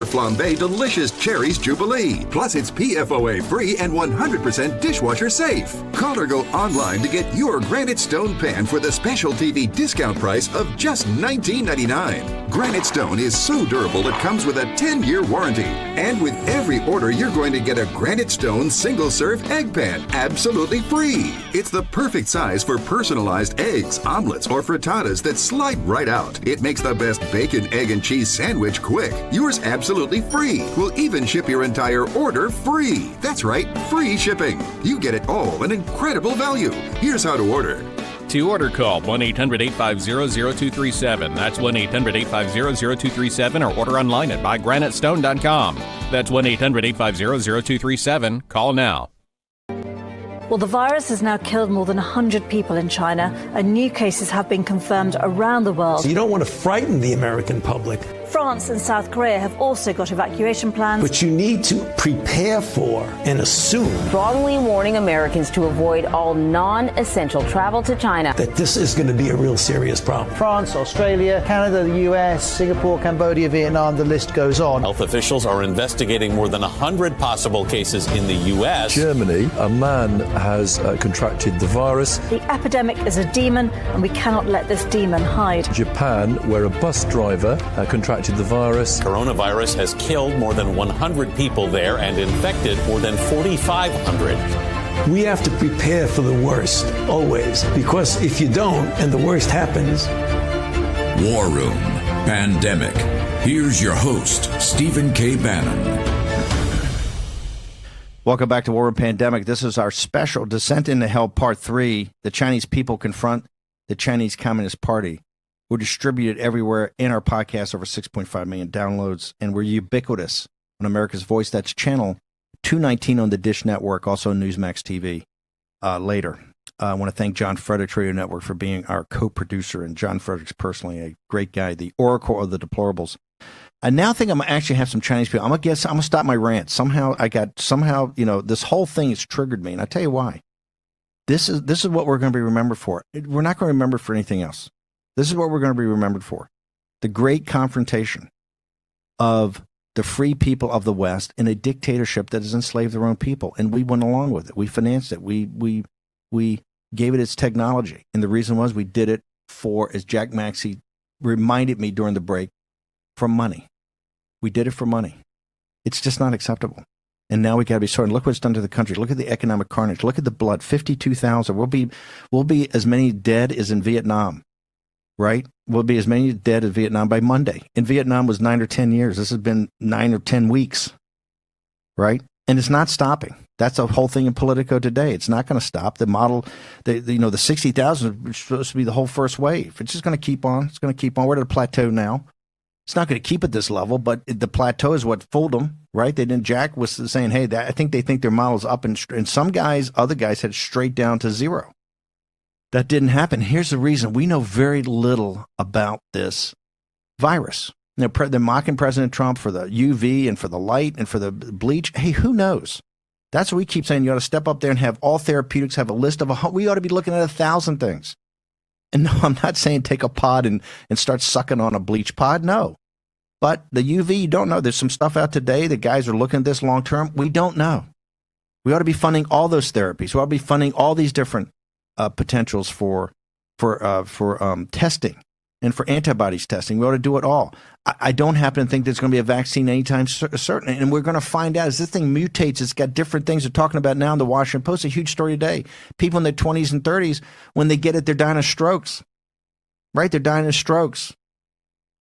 Flambe Delicious Cherries Jubilee. Plus, it's PFOA free and 100% dishwasher safe. Call or go online to get your Granite Stone pan for the special TV discount price of just $19.99. Granite Stone is so durable it comes with a 10-year warranty. And with every order, you're going to get a Granite Stone single-serve egg pan absolutely free. It's the perfect size for personalized eggs, omelets, or frittatas that slide right out. It makes the best bacon, egg, and cheese sandwich quick. Yours absolutely free. We'll even ship your entire order free. That's right, free shipping. You get it all, an incredible value. Here's how to order. To order, call 1-800-850-0237. That's 1-800-850-0237, or order online at buygranitestone.com. That's 1-800-850-0237. Call now. Well, the virus has now killed more than 100 people in China, and new cases have been confirmed around the world. So you don't want to frighten the American public. France and South Korea have also got evacuation plans. But you need to prepare for and assume strongly warning Americans to avoid all non-essential travel to China. That this is going to be a real serious problem. France, Australia, Canada, the US, Singapore, Cambodia, Vietnam, the list goes on. Health officials are investigating more than 100 possible cases in the US. Germany, a man has contracted the virus. The epidemic is a demon, and we cannot let this demon hide. Japan, where a bus driver contracted the virus. Coronavirus has killed more than 100 people there and infected more than 4,500. We have to prepare for the worst, always, because if you don't and the worst happens. War Room Pandemic. Here's your host, Stephen K. Bannon. Welcome back to War Room Pandemic. This is our special Descent into Hell Part 3. The Chinese people confront the Chinese Communist Party. We're distributed everywhere in our podcast, over 6.5 million downloads, and we're ubiquitous on America's Voice. That's channel 219 on the Dish Network, also Newsmax TV later. I want to thank John Frederick's Radio Network for being our co-producer, and John Frederick's personally a great guy, the oracle of the deplorables. I now think I'm going to actually have some Chinese people. I'm going to stop my rant. Somehow, this whole thing has triggered me, and I tell you why. This is what we're going to be remembered for. We're not going to remember for anything else. This is what we're going to be remembered for. The great confrontation of the free people of the West in a dictatorship that has enslaved their own people. And we went along with it. We financed it. We gave it its technology. And the reason was we did it for, as Jack Maxey reminded me during the break, for money. We did it for money. It's just not acceptable. And now we got to be sorry. Look what it's done to the country. Look at the economic carnage. Look at the blood. 52,000. We'll be as many dead as in Vietnam. Right? Will be as many dead as Vietnam by Monday. In Vietnam was 9 or 10 years. This has been 9 or 10 weeks. Right? And it's not stopping. That's the whole thing in Politico today. It's not going to stop. The model, the 60,000 is supposed to be the whole first wave. It's just going to keep on. It's going to keep on. We're at a plateau now. It's not going to keep at this level, but the plateau is what fooled them, right? They didn't. Jack was saying, hey, I think they think their model's up, and some guys, other guys had straight down to zero. That didn't happen. Here's the reason. We know very little about this virus. They're mocking President Trump for the UV and for the light and for the bleach. Hey, who knows? That's what we keep saying. You ought to step up there and have all therapeutics, have a list of we ought to be looking at 1,000 things. And no, I'm not saying take a pod and start sucking on a bleach pod. No. But the UV, you don't know. There's some stuff out today. The guys are looking at this long term. We don't know. We ought to be funding all those therapies. We ought to be funding all these different potentials for testing and for antibodies testing. We ought to do it all. I don't happen to think there's going to be a vaccine anytime certain, and we're going to find out as this thing mutates. It's got different things they're talking about now in the Washington Post. A huge story today. People in their 20s and 30s, when they get it, they're dying of strokes. Right? They're dying of strokes.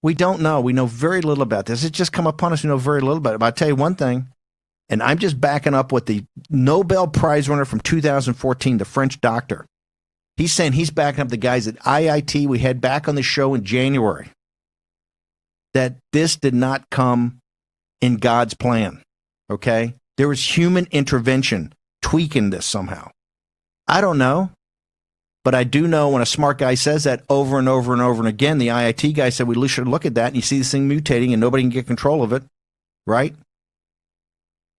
We don't know. We know very little about this. It's just come upon us. We know very little about it. But I'll tell you one thing, and I'm just backing up what the Nobel Prize winner from 2014, the French doctor, he's saying he's backing up the guys at IIT we had back on the show in January, that this did not come in God's plan, okay? There was human intervention tweaking this somehow. I don't know, but I do know when a smart guy says that over and over and over and again, the IIT guy said we should look at that, and you see this thing mutating and nobody can get control of it, right?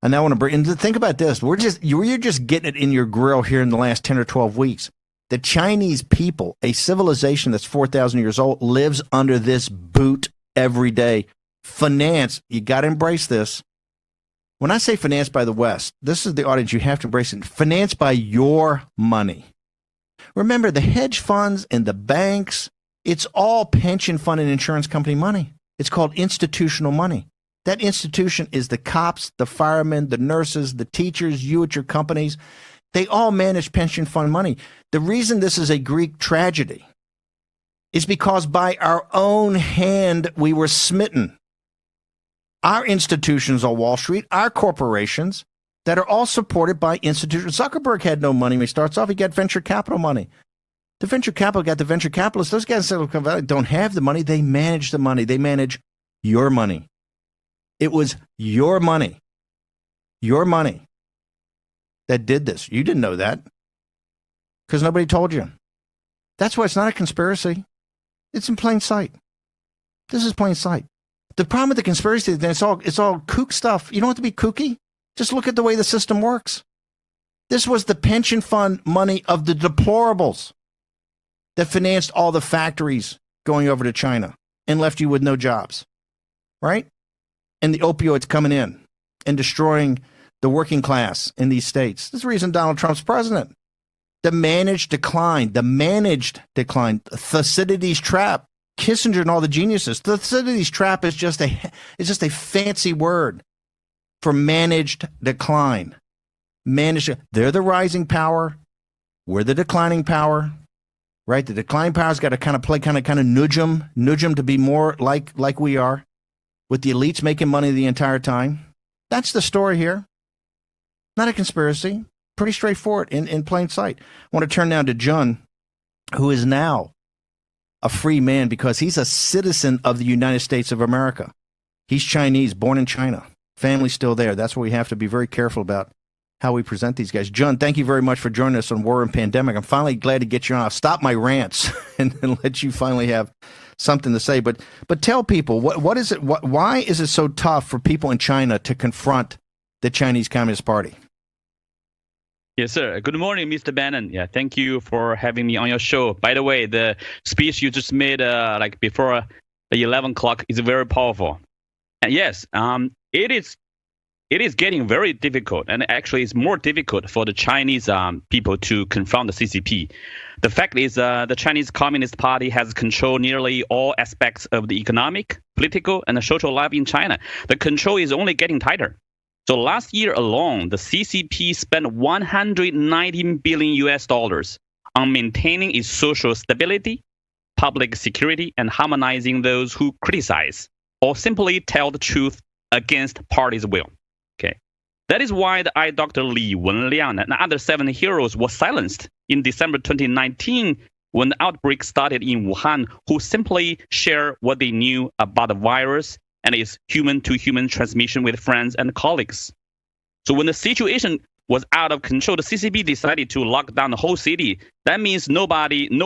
And now I want to bring, and think about this, you're just getting it in your grill here in the last 10 or 12 weeks. The Chinese people, a civilization that's 4,000 years old, lives under this boot every day finance. You got to embrace this. When I say financed by the West, this is the audience. You have to embrace it. Financed by your money. Remember, the hedge funds and the banks, it's all pension fund and insurance company money. It's called institutional money. That institution is the cops, the firemen, the nurses, the teachers, you at your companies. They all manage pension fund money. The reason this is a Greek tragedy is because by our own hand we were smitten. Our institutions on Wall Street, our corporations that are all supported by institutions. Zuckerberg had no money when he starts off. He got venture capital money. The venture capital got the venture capitalists. Those guys in Silicon Valley don't have the money. They manage the money. They manage your money. It was your money that did this. You didn't know that because nobody told you. That's why it's not a conspiracy. It's in plain sight. This is plain sight. The problem with the conspiracy is it's all kook stuff. You don't have to be kooky. Just look at the way the system works. This was the pension fund money of the deplorables that financed all the factories going over to China and left you with no jobs, right? And the opioids coming in and destroying the working class in these states. This is the reason Donald Trump's president. The managed decline, Thucydides' trap, Kissinger and all the geniuses. Thucydides' trap is just a fancy word for managed decline. They're the rising power. We're the declining power, right? The declining power's got to kind of nudge them to be more like we are, with the elites making money the entire time. That's the story here. Not a conspiracy. Pretty straightforward in plain sight. I want to turn now to Jun, who is now a free man because he's a citizen of the United States of America. He's Chinese, born in China. Family's still there. That's what we have to be very careful about, how we present these guys. Jun, thank you very much for joining us on War and Pandemic. I'm finally glad to get you on. I'll stop my rants and let you finally have something to say. But tell people, what is it? Why is it so tough for people in China to confront the Chinese Communist Party? Yes, sir. Good morning, Mr. Bannon. Yeah, thank you for having me on your show. By the way, the speech you just made before the 11 o'clock is very powerful. And yes, it is getting very difficult, and actually it's more difficult for the Chinese people to confront the CCP. The fact is the Chinese Communist Party has controlled nearly all aspects of the economic, political, and the social life in China. The control is only getting tighter. So last year alone, the CCP spent $119 billion on maintaining its social stability, public security, and harmonizing those who criticize or simply tell the truth against party's will. Okay, that is why the eye doctor Li Wenliang and other 7 heroes were silenced in December 2019 when the outbreak started in Wuhan, who simply share what they knew about the virus and its human-to-human transmission with friends and colleagues. So when the situation was out of control, the CCP decided to lock down the whole city. That means no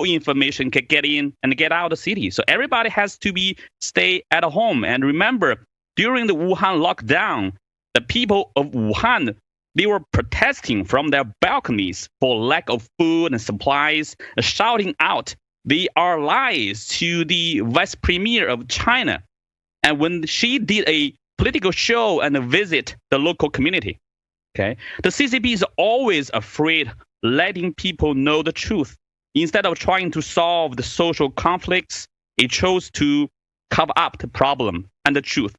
information can get in and get out of the city. So everybody has to stay at home. And remember, during the Wuhan lockdown, the people of Wuhan, they were protesting from their balconies for lack of food and supplies, shouting out they are lies to the vice premier of China. And when she did a political show and visit the local community, okay, the CCP is always afraid letting people know the truth. Instead of trying to solve the social conflicts, it chose to cover up the problem and the truth.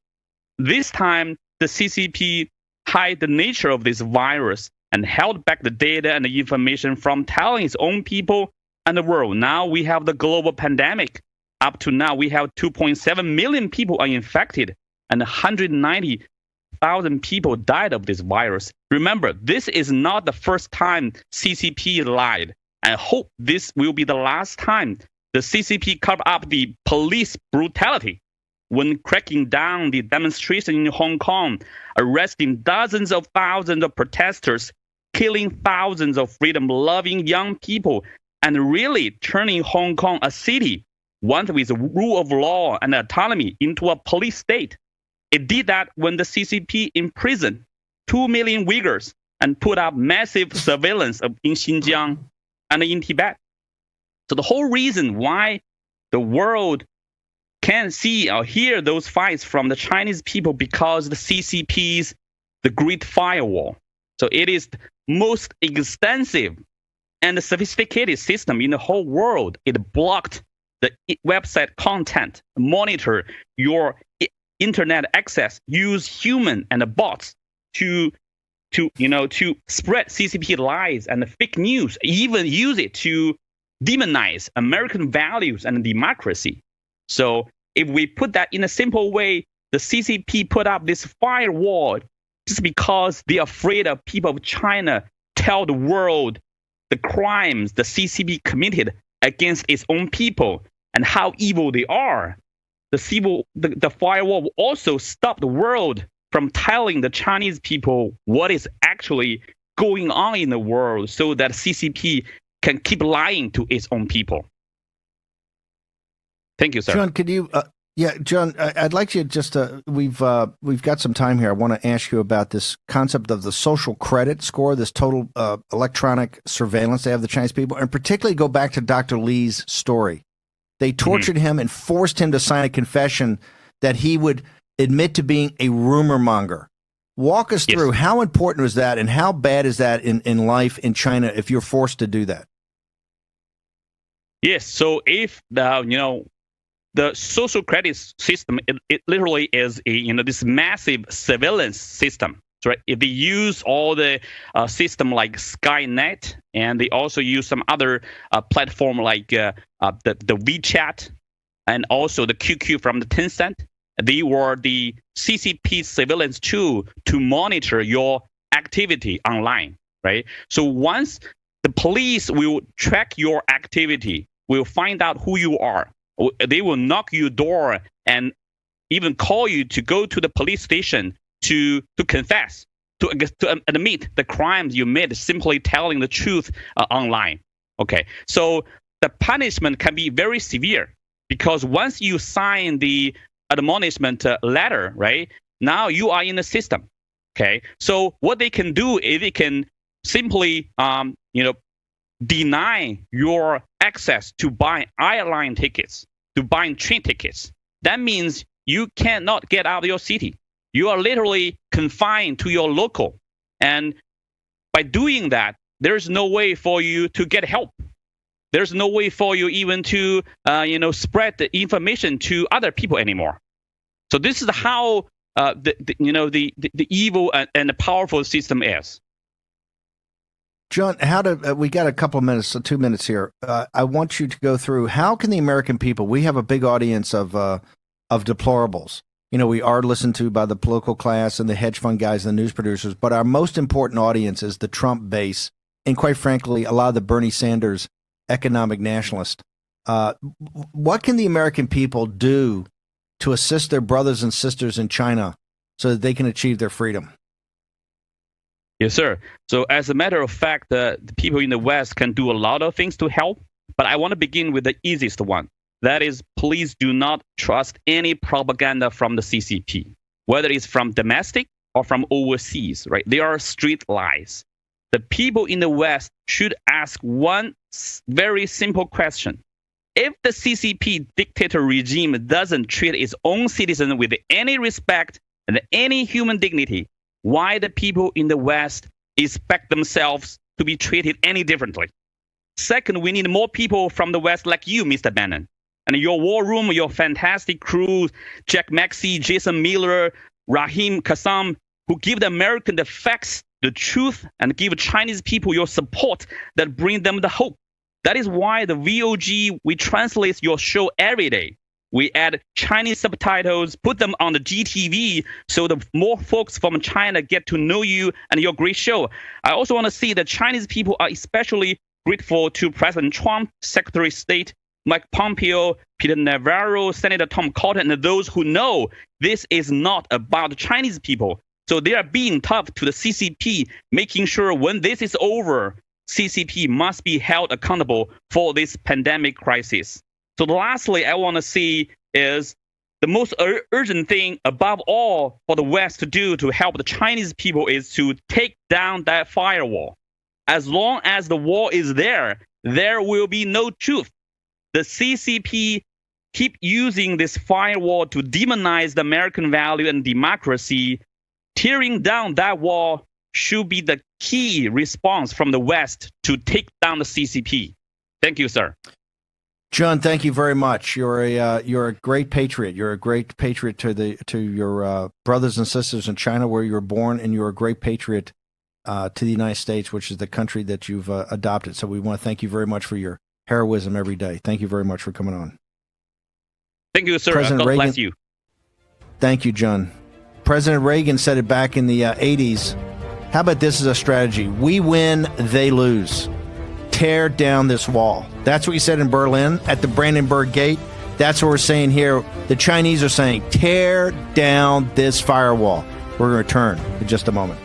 This time, the CCP hid the nature of this virus and held back the data and the information from telling its own people and the world. Now we have the global pandemic. Up to now, we have 2.7 million people are infected and 190,000 people died of this virus. Remember, this is not the first time CCP lied. I hope this will be the last time the CCP covered up the police brutality when cracking down the demonstration in Hong Kong, arresting dozens of thousands of protesters, killing thousands of freedom-loving young people, and really turning Hong Kong, a city one with the rule of law and autonomy, into a police state. It did that when the CCP imprisoned 2 million Uyghurs and put up massive surveillance in Xinjiang and in Tibet. So the whole reason why the world can see or hear those fights from the Chinese people because the CCP's the Great Firewall. So it is the most extensive and sophisticated system in the whole world. It blocked the website content, monitor your internet access, use human and bots to spread CCP lies and fake news, even use it to demonize American values and democracy. So if we put that in a simple way, the CCP put up this firewall just because they're afraid of people of China tell the world the crimes the CCP committed against its own people and how evil they are. The firewall will also stop the world from telling the Chinese people what is actually going on in the world so that CCP can keep lying to its own people. Thank you, sir. John, could you... John, I'd like you just to, we've got some time here. I want to ask you about this concept of the social credit score, this total electronic surveillance they have the Chinese people, and particularly go back to Dr. Lee's story. They tortured him and forced him to sign a confession that he would admit to being a rumor monger. Walk us through how important was that and how bad is that in life in China if you're forced to do that? Yes, so if the social credit system, it literally is this massive surveillance system. Right? If they use all the system like Skynet, and they also use some other platform like the WeChat and also the QQ from the Tencent, they were the CCP surveillance tool to monitor your activity online. Right? So once the police will track your activity, will find out who you are. They will knock your door and even call you to go to the police station to confess, to admit the crimes you made, simply telling the truth online. Okay, so the punishment can be very severe because once you sign the admonishment letter, right, now you are in the system. Okay, so what they can do is they can simply, deny your access to buy airline tickets, to buying train tickets. That means you cannot get out of your city. You are literally confined to your local. And by doing that, there's no way for you to get help. There's no way for you even to, spread the information to other people anymore. So this is how the evil and the powerful system is. John, we got a couple of minutes, so 2 minutes here. I want you to go through how can the American people, we have a big audience of deplorables. We are listened to by the political class and the hedge fund guys and the news producers, but our most important audience is the Trump base and quite frankly, a lot of the Bernie Sanders economic nationalists. What can the American people do to assist their brothers and sisters in China so that they can achieve their freedom? Yes, sir. So as a matter of fact, the people in the West can do a lot of things to help, but I want to begin with the easiest one. That is, please do not trust any propaganda from the CCP, whether it's from domestic or from overseas, right? They are straight lies. The people in the West should ask one very simple question. If the CCP dictator regime doesn't treat its own citizens with any respect and any human dignity, why the people in the West expect themselves to be treated any differently? Second, we need more people from the West like you, Mr. Bannon. And your war room, your fantastic crew, Jack Maxey, Jason Miller, Rahim Kassam, who give the American the facts, the truth, and give Chinese people your support that bring them the hope. That is why the VOG, we translate your show every day. We add Chinese subtitles, put them on the GTV so the more folks from China get to know you and your great show. I also want to see that Chinese people are especially grateful to President Trump, Secretary of State Mike Pompeo, Peter Navarro, Senator Tom Cotton, and those who know this is not about Chinese people. So they are being tough to the CCP, making sure when this is over, CCP must be held accountable for this pandemic crisis. So lastly, I want to see is the most urgent thing above all for the West to do to help the Chinese people is to take down that firewall. As long as the wall is there, there will be no truth. The CCP keep using this firewall to demonize the American value and democracy, tearing down that wall should be the key response from the West to take down the CCP. Thank you, sir. John, thank you very much. You're a great patriot. You're a great patriot to your brothers and sisters in China where you were born, and you're a great patriot to the United States, which is the country that you've adopted. So we want to thank you very much for your heroism every day. Thank you very much for coming on. Thank you, sir. President God Reagan, bless you. Thank you, John. President Reagan said it back in the 80s. How about this as a strategy? We win, they lose. Tear down this wall. That's what he said in Berlin at the Brandenburg Gate. That's what we're saying here. The Chinese are saying, tear down this firewall. We're going to return in just a moment.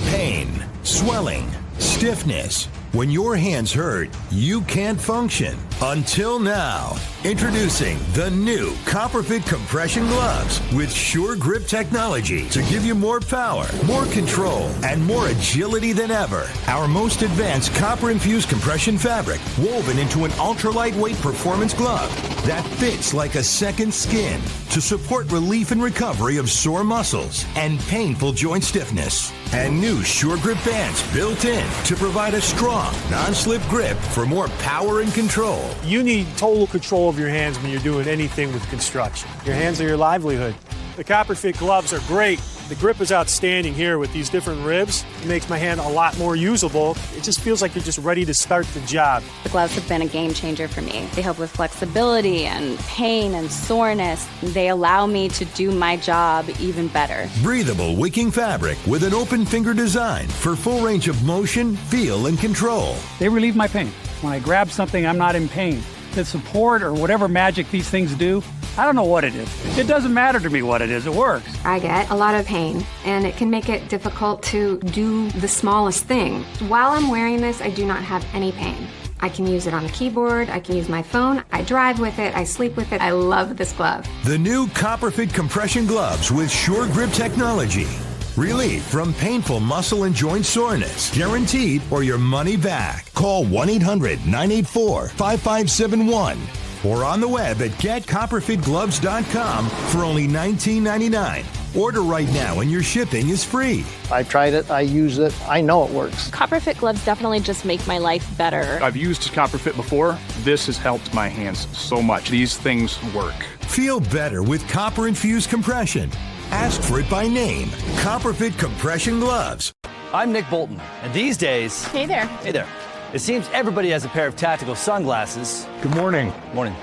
Pain, swelling, stiffness. When your hands hurt, you can't function. Until now. Introducing the new CopperFit compression gloves with sure grip technology to give you more power, more control, and more agility than ever. Our most advanced copper-infused compression fabric woven into an ultra-lightweight performance glove that fits like a second skin to support relief and recovery of sore muscles and painful joint stiffness. And new Sure Grip bands built in to provide a strong, non-slip grip for more power and control. You need total control of your hands when you're doing anything with construction. Your hands are your livelihood. The CopperFit gloves are great. The grip is outstanding here with these different ribs. It makes my hand a lot more usable. It just feels like you're just ready to start the job. The gloves have been a game changer for me. They help with flexibility and pain and soreness. They allow me to do my job even better. Breathable wicking fabric with an open finger design for full range of motion, feel, and control. They relieve my pain. When I grab something, I'm not in pain. The support or whatever magic these things do, I don't know what it is. It doesn't matter to me what it is. It works. I get a lot of pain, and it can make it difficult to do the smallest thing. While I'm wearing this, I do not have any pain. I can use it on a keyboard. I can use my phone. I drive with it. I sleep with it. I love this glove. The new CopperFit compression gloves with Sure Grip technology. Relief from painful muscle and joint soreness. Guaranteed or your money back. Call 1-800-984-5571 or on the web at getcopperfitgloves.com for only $19.99. Order right now and your shipping is free. I tried it. I use it. I know it works. CopperFit gloves definitely just make my life better. I've used CopperFit before. This has helped my hands so much. These things work. Feel better with copper-infused compression. Ask for it by name. CopperFit compression gloves. I'm Nick Bolton, and these days... Hey there. Hey there. It seems everybody has a pair of tactical sunglasses. Good morning. Morning.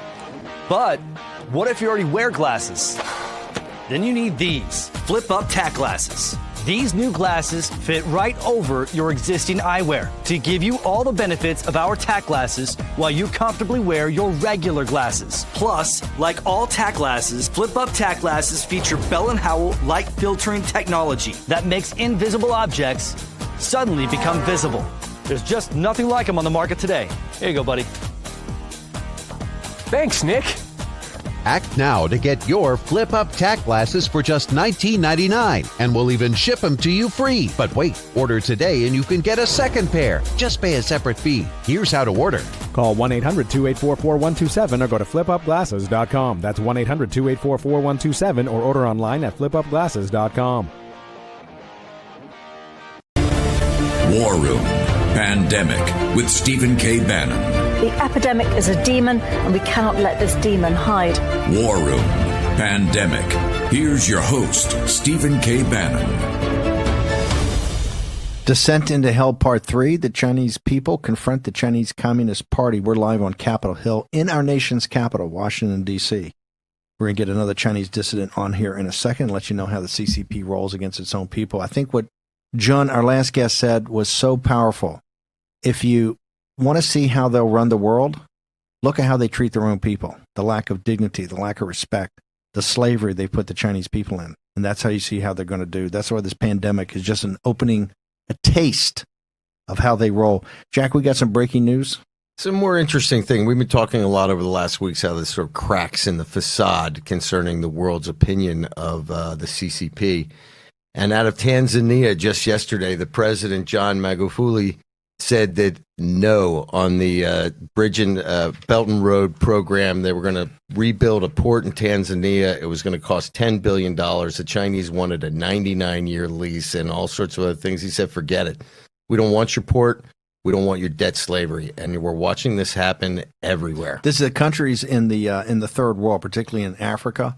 But what if you already wear glasses? Then you need these Up Tac Glasses. These new glasses fit right over your existing eyewear to give you all the benefits of our Tack glasses while you comfortably wear your regular glasses. Plus, like all Tack glasses, Up Tac Glasses feature Bell & Howell light filtering technology that makes invisible objects suddenly become visible. There's just nothing like them on the market today. Here you go, buddy. Thanks, Nick. Act now to get your Up Tac Glasses for just $19.99, and we'll even ship them to you free. But wait, order today and you can get a second pair. Just pay a separate fee. Here's how to order. Call 1-800-284-4127 or go to flipupglasses.com. That's 1-800-284-4127 or order online at flipupglasses.com. War Room Pandemic with Stephen K. Bannon. The epidemic is a demon, and we cannot let this demon hide. War Room Pandemic. Here's your host, Stephen K. Bannon. Descent into Hell Part 3. The Chinese people confront the Chinese Communist Party. We're live on Capitol Hill in our nation's capital, Washington, D.C. We're going to get another Chinese dissident on here in a second and let you know how the CCP rolls against its own people. I think what John, our last guest, said was so powerful. If you want to see how they'll run the world, look at how they treat their own people. The lack of dignity, the lack of respect, the slavery they put the Chinese people in. And that's how you see how they're going to do. That's why this pandemic is just an opening, a taste of how they roll. Jack, we got some breaking news. Some more interesting thing. We've been talking a lot over the last weeks how this sort of cracks in the facade concerning the world's opinion of the CCP. And out of Tanzania just yesterday, the president, John Magufuli, said that no on the Bridge and Belt and Road program. They were going to rebuild a port in Tanzania. It was going to cost $10 billion. The Chinese wanted a 99-year lease and all sorts of other things. He said, forget it. We don't want your port. We don't want your debt slavery. And we're watching this happen everywhere. This is the countries in the third world, particularly in Africa,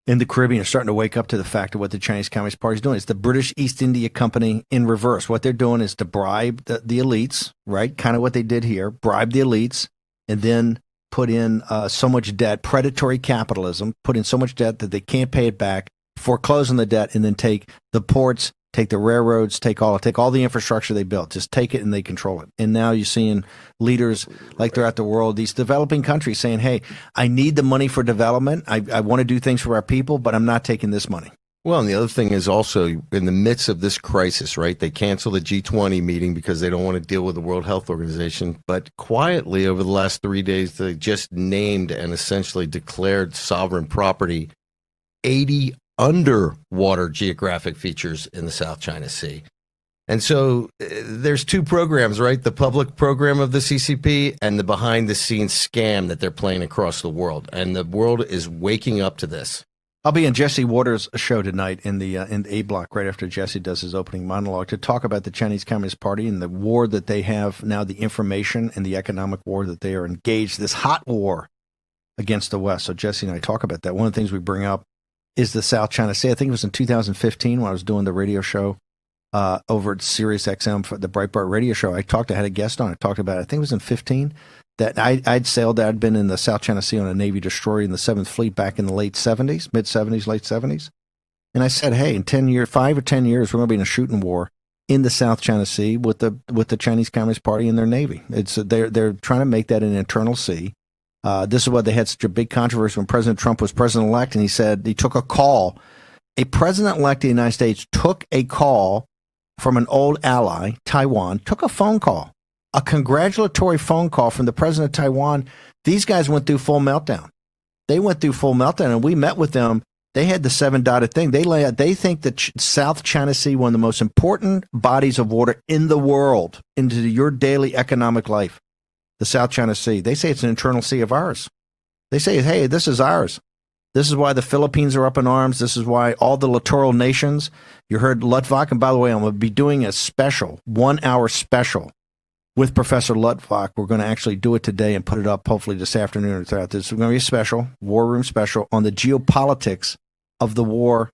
in the Caribbean, are starting to wake up to the fact of what the Chinese Communist Party is doing. It's the British East India Company in reverse. What they're doing is to bribe the elites, right? Kind of what they did here, bribe the elites, and then put in so much debt, predatory capitalism, put in so much debt that they can't pay it back, foreclose on the debt, and then take the ports, take the railroads, take all the infrastructure they built, just take it and they control it. And now you're seeing leaders like throughout the world, these developing countries saying, hey, I need the money for development. I want to do things for our people, but I'm not taking this money. Well, and the other thing is also in the midst of this crisis, right? They canceled the G20 meeting because they don't want to deal with the World Health Organization. But quietly over the last 3 days, they just named and essentially declared sovereign property 80 underwater geographic features in the South China Sea. And so there's two programs, right? The public program of the CCP and the behind the scenes scam that they're playing across the world. And the world is waking up to this. I'll be in Jesse Waters' show tonight in the A block right after Jesse does his opening monologue to talk about the Chinese Communist Party and the war that they have now, the information and the economic war that they are engaged, this hot war against the West. So Jesse and I talk about that. One of the things we bring up is the South China Sea. I think it was in 2015 when I was doing the radio show over at Sirius XM for the Breitbart radio show. I had a guest on. I talked about it. I think it was in 15 that I'd sailed. I'd been in the South China Sea on a Navy destroyer in the 7th Fleet back in the late 70s, mid 70s, late 70s. And I said, hey, in 5 or 10 years, we're going to be in a shooting war in the South China Sea with the Chinese Communist Party and their Navy. They're trying to make that an internal sea. This is why they had such a big controversy when President Trump was president-elect, and he said he took a call. A president-elect of the United States took a call from an old ally, Taiwan, took a phone call, a congratulatory phone call from the president of Taiwan. These guys went through full meltdown. They went through full meltdown, and we met with them. They had the 7-dotted thing. They think that South China Sea, one of the most important bodies of water in the world, into your daily economic life. The South China Sea. They say it's an internal sea of ours. They say, hey, this is ours. This is why the Philippines are up in arms. This is why all the littoral nations. You heard Lutvak, and by the way, I'm going to be doing a special, 1-hour special with Professor Lutvak. We're going to actually do it today and put it up hopefully this afternoon or throughout this. It's going to be a special, War Room special, on the geopolitics of the war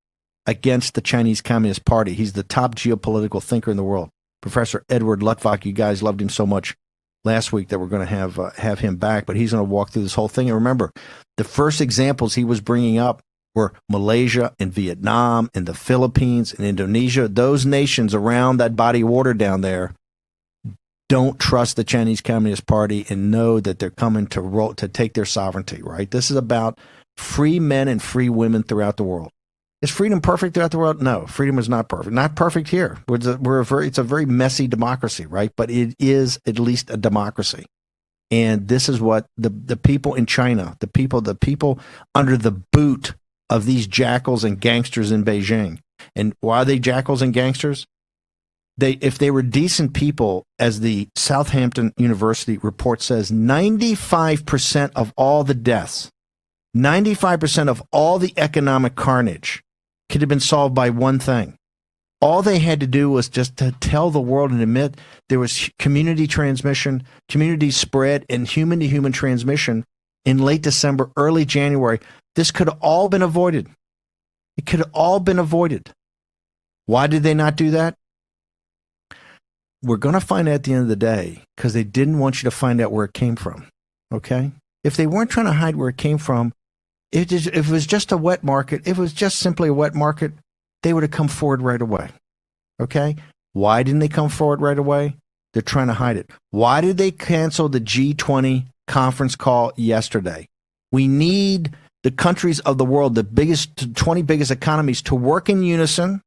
against the Chinese Communist Party. He's the top geopolitical thinker in the world. Professor Edward Lutvak, you guys loved him so much last week that we're going to have him back, but he's going to walk through this whole thing. And remember, the first examples he was bringing up were Malaysia and Vietnam and the Philippines and Indonesia. Those nations around that body of water down there don't trust the Chinese Communist Party and know that they're coming to take their sovereignty, right? This is about free men and free women throughout the world. Is freedom perfect throughout the world? No, freedom is not perfect. Not perfect here. It's a very messy democracy, right? But it is at least a democracy. And this is what the people in China, the people under the boot of these jackals and gangsters in Beijing. And why are they jackals and gangsters? If they were decent people, as the Southampton University report says, 95% of all the deaths, 95% of all the economic carnage could have been solved by one thing. All they had to do was just to tell the world and admit there was community transmission, community spread, and human-to-human transmission in late December, early January. This could have all been avoided. It could have all been avoided. Why did they not do that? We're going to find out at the end of the day because they didn't want you to find out where it came from, okay? If they weren't trying to hide where it came from, if it was just a wet market, if it was just simply a wet market, they would have come forward right away. Okay? Why didn't they come forward right away? They're trying to hide it. Why did they cancel the G20 conference call yesterday? We need the countries of the world, the 20 biggest economies, to work in unison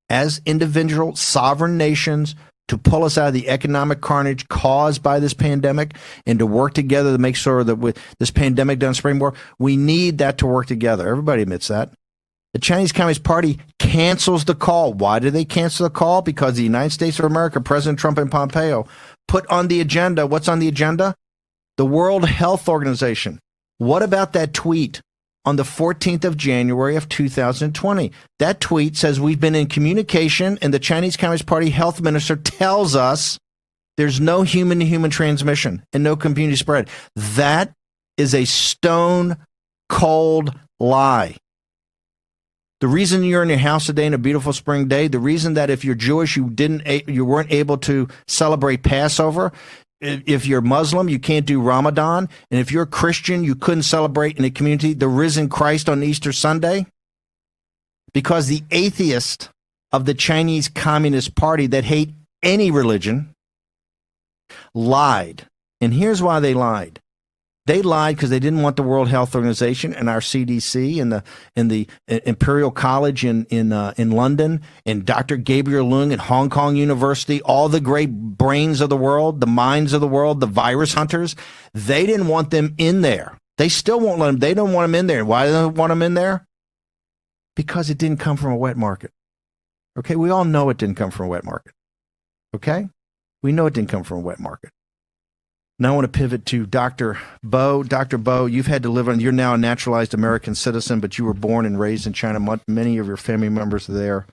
as individual sovereign nations to pull us out of the economic carnage caused by this pandemic and to work together to make sure that this pandemic doesn't spread more. We need that to work together. Everybody admits that. The Chinese Communist Party cancels the call. Why did they cancel the call? Because the United States of America, President Trump and Pompeo, put on the agenda. What's on the agenda? The World Health Organization. What about that tweet on the 14th of January of 2020? That tweet says we've been in communication, and the Chinese Communist Party health minister tells us there's no human-to-human transmission and no community spread. That is a stone-cold lie. The reason you're in your house today on a beautiful spring day, the reason that if you're Jewish, you weren't able to celebrate Passover, if you're Muslim, you can't do Ramadan, and if you're a Christian, you couldn't celebrate in a community the risen Christ on Easter Sunday, because the atheists of the Chinese Communist Party that hate any religion lied. And here's why they lied. They lied because they didn't want the World Health Organization and our CDC and the Imperial College in London and Dr. Gabriel Leung at Hong Kong University, all the great brains of the world, the minds of the world, the virus hunters. They didn't want them in there. They still won't let them. They don't want them in there. Why do they want them in there? Because it didn't come from a wet market. Okay, we all know it didn't come from a wet market. Okay, we know it didn't come from a wet market. Now I want to pivot to Dr. Bo. Dr. Bo, you've had to live on, you're now a naturalized American citizen, but you were born and raised in China. Many of your family members are there.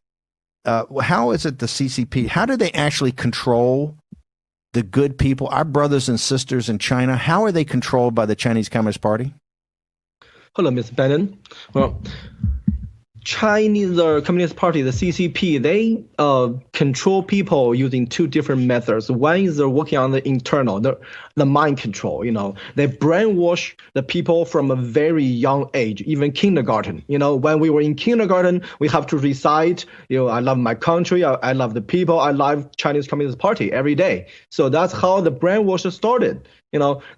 How is it the CCP, how do they actually control the good people, our brothers and sisters in China? How are they controlled by the Chinese Communist Party? Hello, Mr. Bannon. Well, Chinese Communist Party, the CCP, they control people using two different methods. One is they're working on the internal, the mind control. They brainwash the people from a very young age, even kindergarten. When we were in kindergarten, we have to recite, I love my country, I love the people, I love Chinese Communist Party every day. So that's how the brainwash started.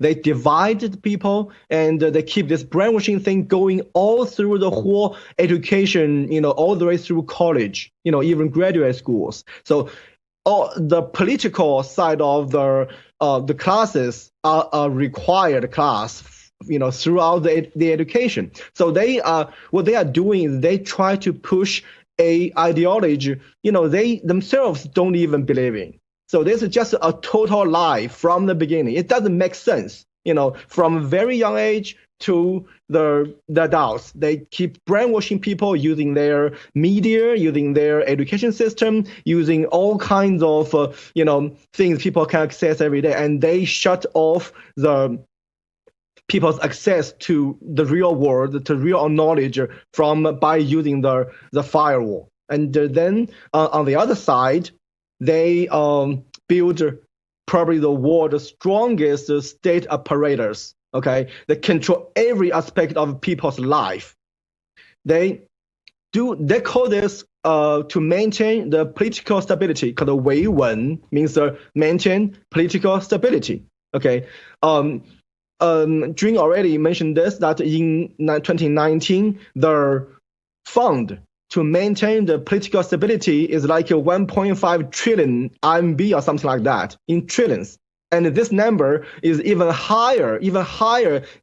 They divided people, and they keep this brainwashing thing going all through the whole education, all the way through college, even graduate schools. So all the political side of the classes are a required class, throughout the education. So what they are doing is they try to push a ideology, they themselves don't even believe in. So this is just a total lie from the beginning. It doesn't make sense, from a very young age to the adults. They keep brainwashing people using their media, using their education system, using all kinds of, things people can access every day. And they shut off the people's access to the real world, to real knowledge by using the firewall. And then on the other side, they build probably the world's strongest state apparatus, okay? They control every aspect of people's life. They call this to maintain the political stability, called the 维稳, means maintain political stability, okay? Jun already mentioned this, that in 2019, the fund to maintain the political stability is like 1.5 trillion RMB or something like that, in trillions. And this number is even higher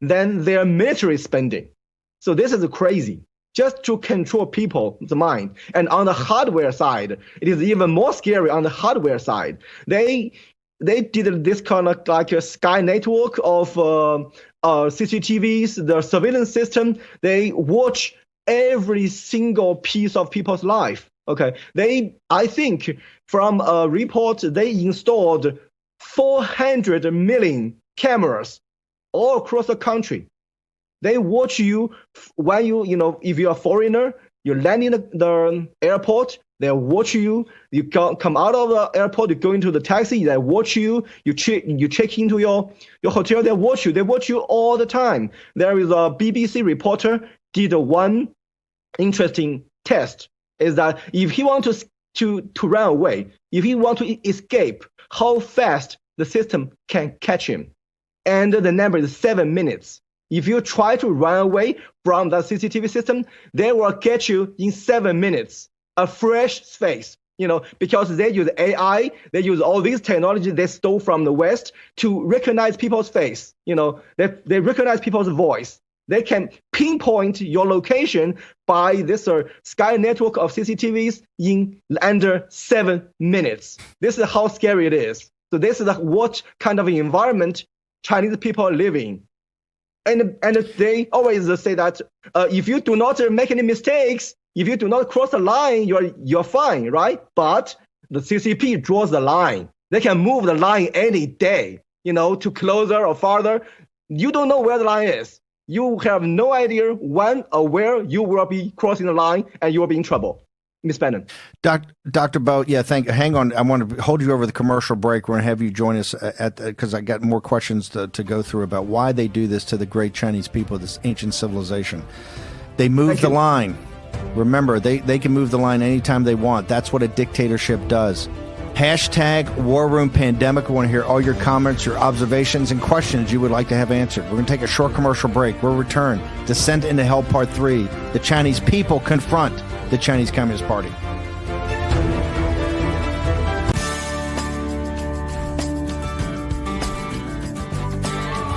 than their military spending. So this is crazy, just to control people's mind. And on the hardware side, it is even more scary on the hardware side. They did this kind of like a Sky network of CCTVs, the surveillance system. They watch every single piece of people's life. Okay, I think from a report, they installed 400 million cameras all across the country. They watch you when if you're a foreigner, you land in the airport, they watch you. You come out of the airport, you go into the taxi, they watch you. You check into your hotel, they watch you. They watch you all the time. There is a BBC reporter did one interesting test, is that if he wants to run away, if he wants to escape, how fast the system can catch him. And the number is 7 minutes. If you try to run away from the CCTV system, they will catch you in 7 minutes, a fresh face, because they use AI, they use all these technologies they stole from the West to recognize people's face. They recognize people's voice. They can pinpoint your location by this sky network of CCTVs in under 7 minutes. This is how scary it is. So this is what kind of environment Chinese people are living. And they always say that if you do not make any mistakes, if you do not cross the line, you're fine, right? But the CCP draws the line. They can move the line any day, to closer or farther. You don't know where the line is. You have no idea when or where you will be crossing the line, and you will be in trouble. Ms. Bannon. Dr. Bo, hang on. I want to hold you over the commercial break. We're going to have you join us because I got more questions to go through about why they do this to the great Chinese people, this ancient civilization. They move the line. Remember, they can move the line anytime they want. That's what a dictatorship does. Hashtag War Room Pandemic. We want to hear all your comments, your observations, and questions you would like to have answered. We're going to take a short commercial break. We'll return. Descent into Hell Part 3. The Chinese people confront the Chinese Communist Party.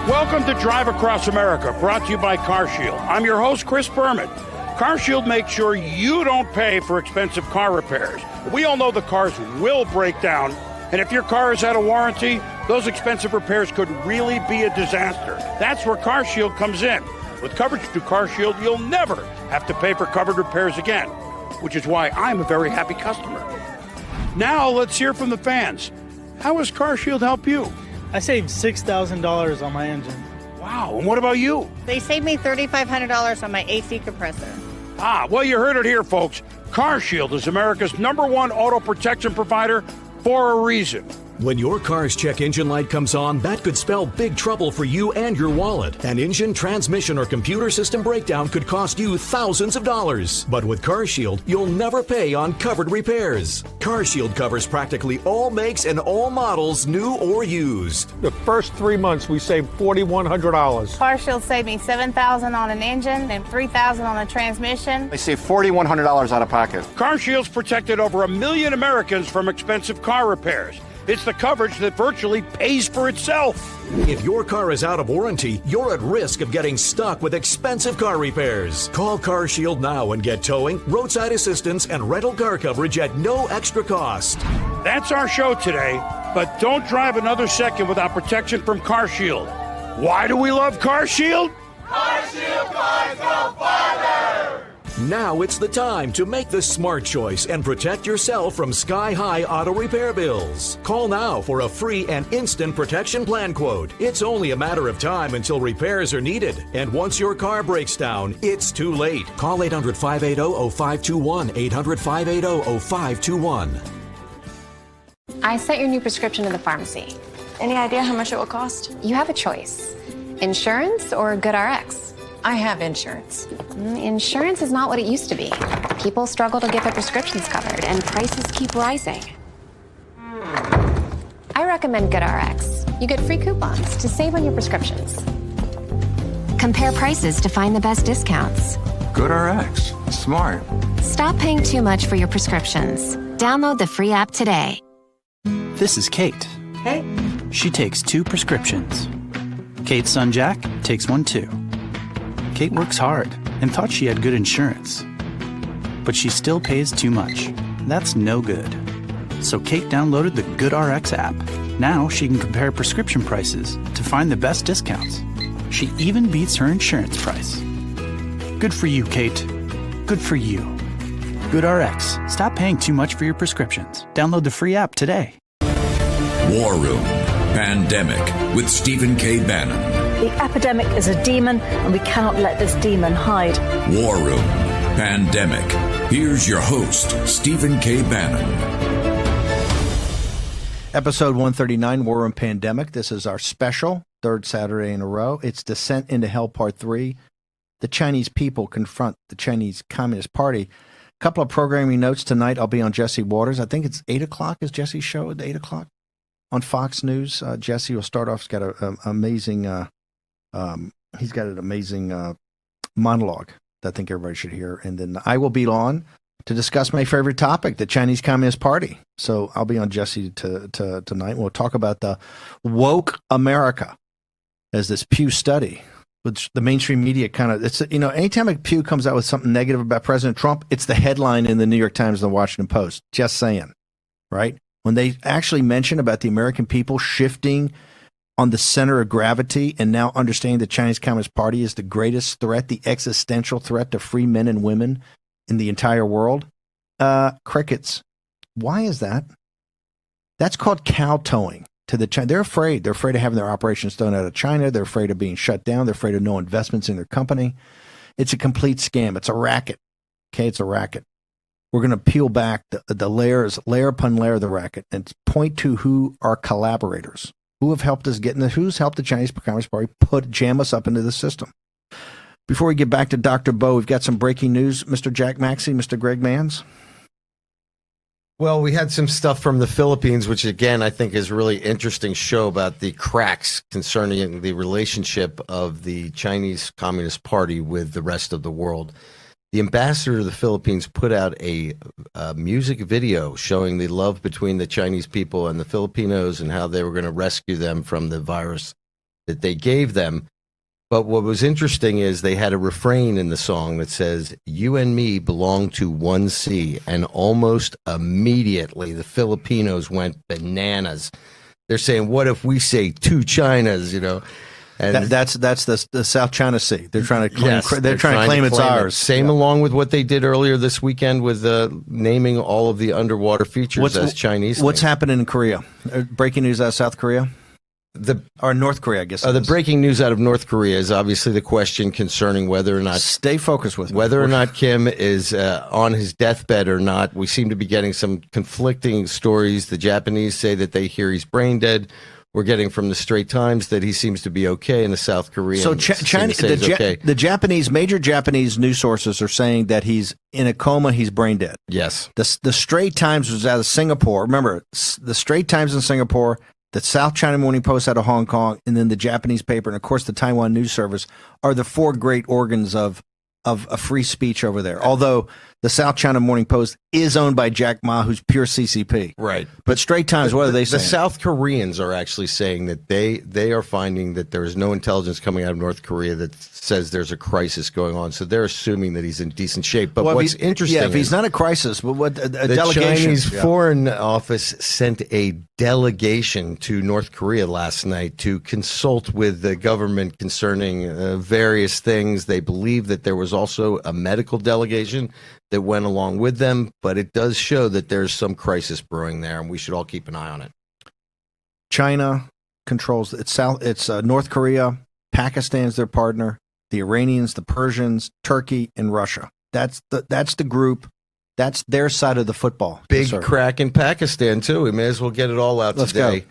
Welcome to Drive Across America, brought to you by CarShield. I'm your host, Chris Berman. CarShield makes sure you don't pay for expensive car repairs. We all know the cars will break down, and if your car is out of warranty, those expensive repairs could really be a disaster. That's where CarShield comes in. With coverage through CarShield, you'll never have to pay for covered repairs again, which is why I'm a very happy customer. Now let's hear from the fans. How has CarShield helped you? I saved $6,000 on my engine. Wow, and what about you? They saved me $3,500 on my AC compressor. Well, you heard it here, folks. CarShield is America's #1 auto protection provider for a reason. When your car's check engine light comes on, that could spell big trouble for you and your wallet. An engine, transmission, or computer system breakdown could cost you thousands of dollars. But with CarShield, you'll never pay on covered repairs. CarShield covers practically all makes and all models, new or used. The first 3 months, we saved $4,100. CarShield saved me $7,000 on an engine and $3,000 on a transmission. I saved $4,100 out of pocket. CarShield's protected over 1 million Americans from expensive car repairs. It's the coverage that virtually pays for itself. If your car is out of warranty, you're at risk of getting stuck with expensive car repairs. Call CarShield now and get towing, roadside assistance, and rental car coverage at no extra cost. That's our show today, but don't drive another second without protection from CarShield. Why do we love CarShield? CarShield cars go farther! Now it's the time to make the smart choice and protect yourself from sky-high auto repair bills. Call now for a free and instant protection plan quote. It's only a matter of time until repairs are needed. And once your car breaks down, it's too late. Call 800-580-0521, 800-580-0521. I sent your new prescription to the pharmacy. Any idea how much it will cost? You have a choice. Insurance or GoodRx? I have insurance. Insurance is not what it used to be. People struggle to get their prescriptions covered, and prices keep rising. I recommend GoodRx. You get free coupons to save on your prescriptions. Compare prices to find the best discounts. GoodRx. Smart. Stop paying too much for your prescriptions. Download the free app today. This is Kate. Hey. She takes 2 prescriptions. Kate's son Jack takes 1 too. Kate works hard and thought she had good insurance, but she still pays too much. That's no good. So Kate downloaded the GoodRx app. Now she can compare prescription prices to find the best discounts. She even beats her insurance price. Good for you, Kate. Good for you. GoodRx. Stop paying too much for your prescriptions. Download the free app today. War Room Pandemic with Stephen K. Bannon. The epidemic is a demon, and we cannot let this demon hide. War Room Pandemic. Here's your host, Stephen K. Bannon. Episode 139, War Room Pandemic. This is our special, 3rd Saturday in a row. It's Descent into Hell Part 3. The Chinese people confront the Chinese Communist Party. A couple of programming notes tonight. I'll be on Jesse Waters. I think it's 8 o'clock is Jesse's show at 8 o'clock on Fox News. Jesse will start off. He's got an amazing monologue that I think everybody should hear. And then I will be on to discuss my favorite topic, the Chinese Communist Party. So I'll be on Jesse tonight. We'll talk about the woke America, as this Pew study which the mainstream media kind of, it's, you know, anytime a Pew comes out with something negative about President Trump, it's the headline in the New York Times and the Washington Post. Just saying, right? When they actually mention about the American people shifting on the center of gravity and now understanding the Chinese Communist Party is the greatest threat, the existential threat to free men and women in the entire world, crickets. Why is that? That's called kowtowing to the China. They're afraid. They're afraid of having their operations thrown out of China. They're afraid of being shut down. They're afraid of no investments in their company. It's a complete scam. It's a racket. Okay, it's a racket. We're going to peel back the layers, layer upon layer of the racket, and point to who are collaborators, who have helped us who's helped the Chinese Communist Party jam us up into the system. Before we get back to Dr. Bo, we've got some breaking news. Mr. Jack Maxey, Mr. Greg Manns. Well, we had some stuff from the Philippines, which again, I think is a really interesting show about the cracks concerning the relationship of the Chinese Communist Party with the rest of the world. The ambassador of the Philippines put out a music video showing the love between the Chinese people and the Filipinos and how they were going to rescue them from the virus that they gave them. But what was interesting is they had a refrain in the song that says, "You and me belong to one sea." And almost immediately, the Filipinos went bananas. They're saying, what if we say two Chinas, you know? And that's the South China Sea. They're trying to claim, they're trying to claim it's ours. Same along with what they did earlier this weekend with naming all of the underwater features as Chinese. What's happening in Korea? Breaking news out of South Korea? Or North Korea, I guess. The breaking news out of North Korea is obviously the question concerning whether or not... Stay focused with me. Whether or not Kim is on his deathbed or not. We seem to be getting some conflicting stories. The Japanese say that they hear he's brain dead. We're getting from the Straits Times that he seems to be okay, and the South Koreans so the Japanese, major Japanese news sources are saying that he's in a coma, he's brain dead. Yes. The Straits Times was out of Singapore. Remember, the Straits Times in Singapore, the South China Morning Post out of Hong Kong, and then the Japanese paper, and of course the Taiwan News Service are the four great organs of a free speech over there. Although the South China Morning Post is owned by Jack Ma, who's pure CCP. Right. But Straits Times, what are they saying? The South Koreans are actually saying that they are finding that there is no intelligence coming out of North Korea that says there's a crisis going on. So they're assuming that he's in decent shape. But what's interesting if he's not a crisis, but what a the delegation. Chinese Foreign Office sent a delegation to North Korea last night to consult with the government concerning various things. They believe that there was also a medical delegation that went along with them, but it does show that there's some crisis brewing there, and we should all keep an eye on it. China controls it's North Korea, Pakistan's their partner, the Iranians, the Persians, Turkey, and Russia. That's the group. That's their side of the football. Big crack in Pakistan too. We may as well get it all out today. Go.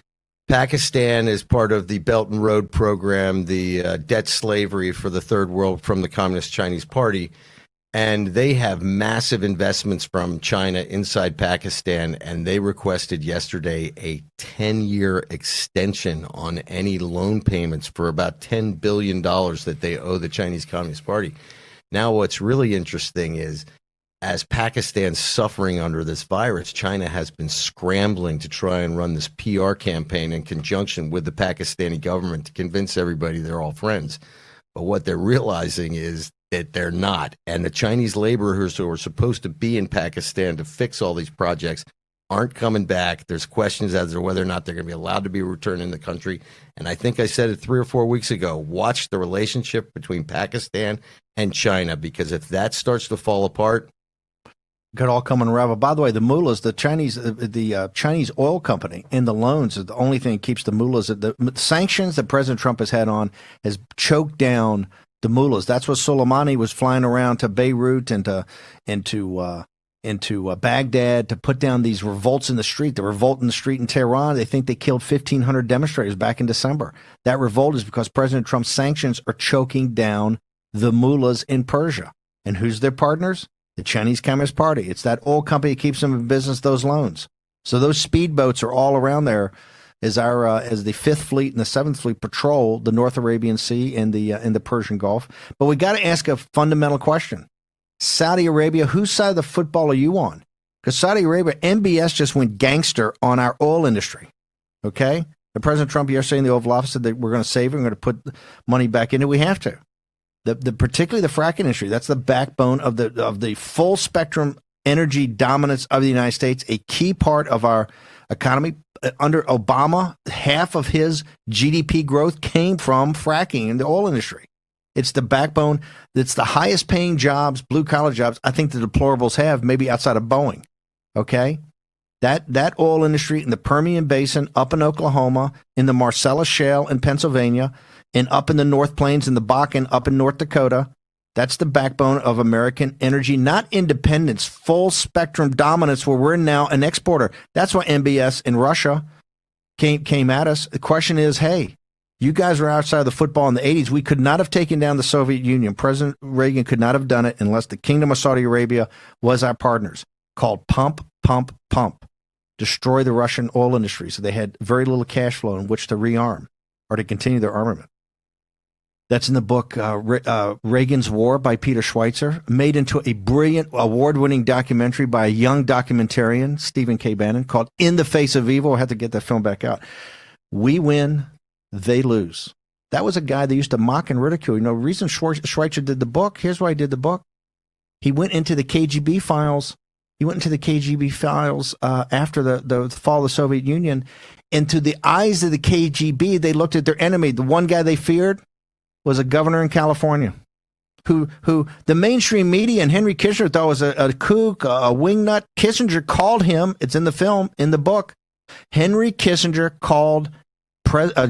Pakistan is part of the Belt and Road program, the debt slavery for the third world from the Communist Chinese Party. And they have massive investments from China inside Pakistan, and they requested yesterday a 10-year extension on any loan payments for about $10 billion that they owe the Chinese Communist Party. Now, what's really interesting is, as Pakistan's suffering under this virus, China has been scrambling to try and run this PR campaign in conjunction with the Pakistani government to convince everybody they're all friends. But what they're realizing is that they're not. And the Chinese laborers who are supposed to be in Pakistan to fix all these projects aren't coming back. There's questions as to whether or not they're going to be allowed to be returned in the country. And I think I said it 3 or 4 weeks ago, watch the relationship between Pakistan and China, because if that starts to fall apart, could all come unravel. By the way, the mullahs, the Chinese oil company and the loans is the only thing that keeps the mullahs. The sanctions that President Trump has had on has choked down the mullahs. That's what Soleimani was flying around to Beirut and into Baghdad to put down these revolts in the street. The revolt in the street in Tehran, they think they killed 1,500 demonstrators back in December. That revolt is because President Trump's sanctions are choking down the mullahs in Persia. And who's their partners? The Chinese Communist Party. It's that oil company that keeps them in business, those loans. So those speedboats are all around there as the Fifth Fleet and the Seventh Fleet patrol the North Arabian Sea and the Persian Gulf. But we got to ask a fundamental question. Saudi Arabia, whose side of the football are you on? Because Saudi Arabia, MBS just went gangster on our oil industry. Okay? And President Trump yesterday in the Oval Office said that we're going to save it, we're going to put money back in it. We have to. particularly the fracking industry. That's the backbone of the full spectrum energy dominance of the United States, a key part of our economy. Under Obama, half of his GDP growth came from fracking in the oil industry. It's the backbone. It's the highest paying jobs, blue collar jobs, I think the deplorables have, maybe outside of Boeing. Okay? That oil industry in the Permian Basin, up in Oklahoma, in the Marcellus Shale in Pennsylvania, and up in the North Plains in the Bakken, up in North Dakota, that's the backbone of American energy, not independence, full spectrum dominance, where we're now an exporter. That's why MBS in Russia came at us. The question is, hey, you guys were outside of the football in the 80s. We could not have taken down the Soviet Union. President Reagan could not have done it unless the Kingdom of Saudi Arabia was our partners. Called pump, pump, pump. Destroy the Russian oil industry. So they had very little cash flow in which to rearm or to continue their armament. That's in the book Reagan's War by Peter Schweitzer, made into a brilliant, award-winning documentary by a young documentarian, Stephen K. Bannon, called In the Face of Evil. I have to get that film back out. We win, they lose. That was a guy they used to mock and ridicule. You know, the reason Schweitzer did the book, here's why he did the book. He went into the KGB files. After the fall of the Soviet Union. And to the eyes of the KGB, they looked at their enemy. The one guy they feared was a governor in California who the mainstream media and Henry Kissinger thought was a kook, a wingnut. Kissinger called him, it's in the film, in the book, Henry Kissinger called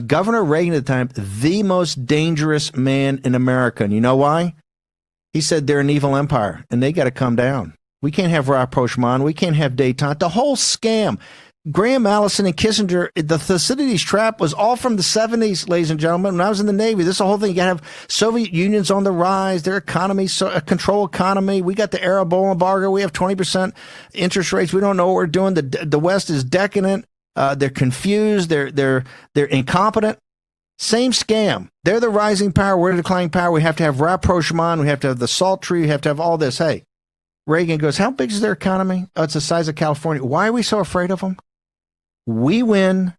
Governor Reagan at the time the most dangerous man in America. And you know why? He said they're an evil empire and they got to come down. We can't have rapprochement. We can't have détente. The whole scam. Graham Allison and Kissinger, the Thucydides trap was all from the 70s, ladies and gentlemen. When I was in the Navy, this is the whole thing. You got to have Soviet Union's on the rise, their economy, a control economy. We got the Arab oil embargo. We have 20% interest rates. We don't know what we're doing. The West is decadent. They're confused. They're incompetent. Same scam. They're the rising power. We're the declining power. We have to have rapprochement. We have to have the salt tree. We have to have all this. Hey, Reagan goes, how big is their economy? Oh, it's the size of California. Why are we so afraid of them? We win,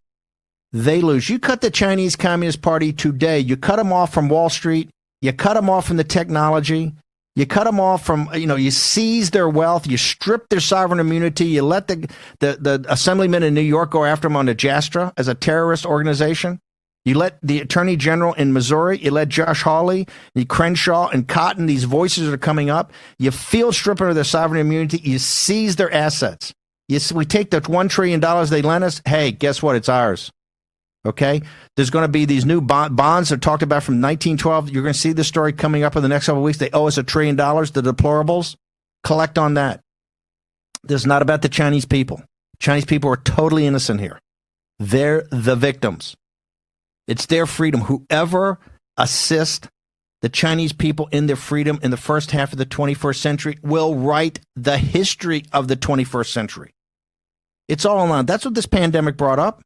they lose. You cut the Chinese Communist Party today. You cut them off from Wall Street. You cut them off from the technology. You cut them off from, you seize their wealth. You strip their sovereign immunity. You let the assemblyman in New York go after them on the JASTRA as a terrorist organization. You let the Attorney General in Missouri, you let Josh Hawley, Crenshaw, and Cotton, these voices that are coming up. You field strip them of their sovereign immunity. You seize their assets. We take the $1 trillion they lent us. Hey, guess what? It's ours. Okay? There's going to be these new bonds that are talked about from 1912. You're going to see this story coming up in the next couple of weeks. They owe us $1 trillion, the deplorables. Collect on that. This is not about the Chinese people. Chinese people are totally innocent here. They're the victims. It's their freedom. Whoever assists the Chinese people in their freedom in the first half of the 21st century will write the history of the 21st century. It's all along. That's what this pandemic brought up.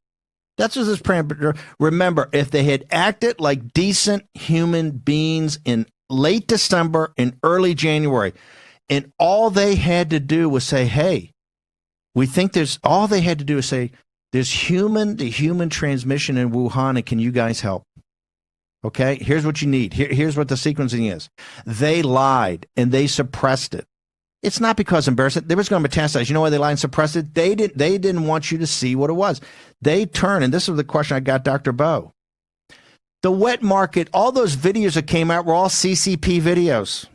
That's what this pandemic. Remember, if they had acted like decent human beings in late December and early January, and all they had to do was say, hey, we think all they had to do is say, there's human transmission in Wuhan, and can you guys help? Okay, here's what you need. Here's what the sequencing is. They lied and they suppressed it. It's not because embarrassing. They were going to metastasize. You know why they lied and suppressed it? They didn't want you to see what it was. They turned, and this is the question I got, Dr. Bo. The wet market, all those videos that came out were all CCP videos.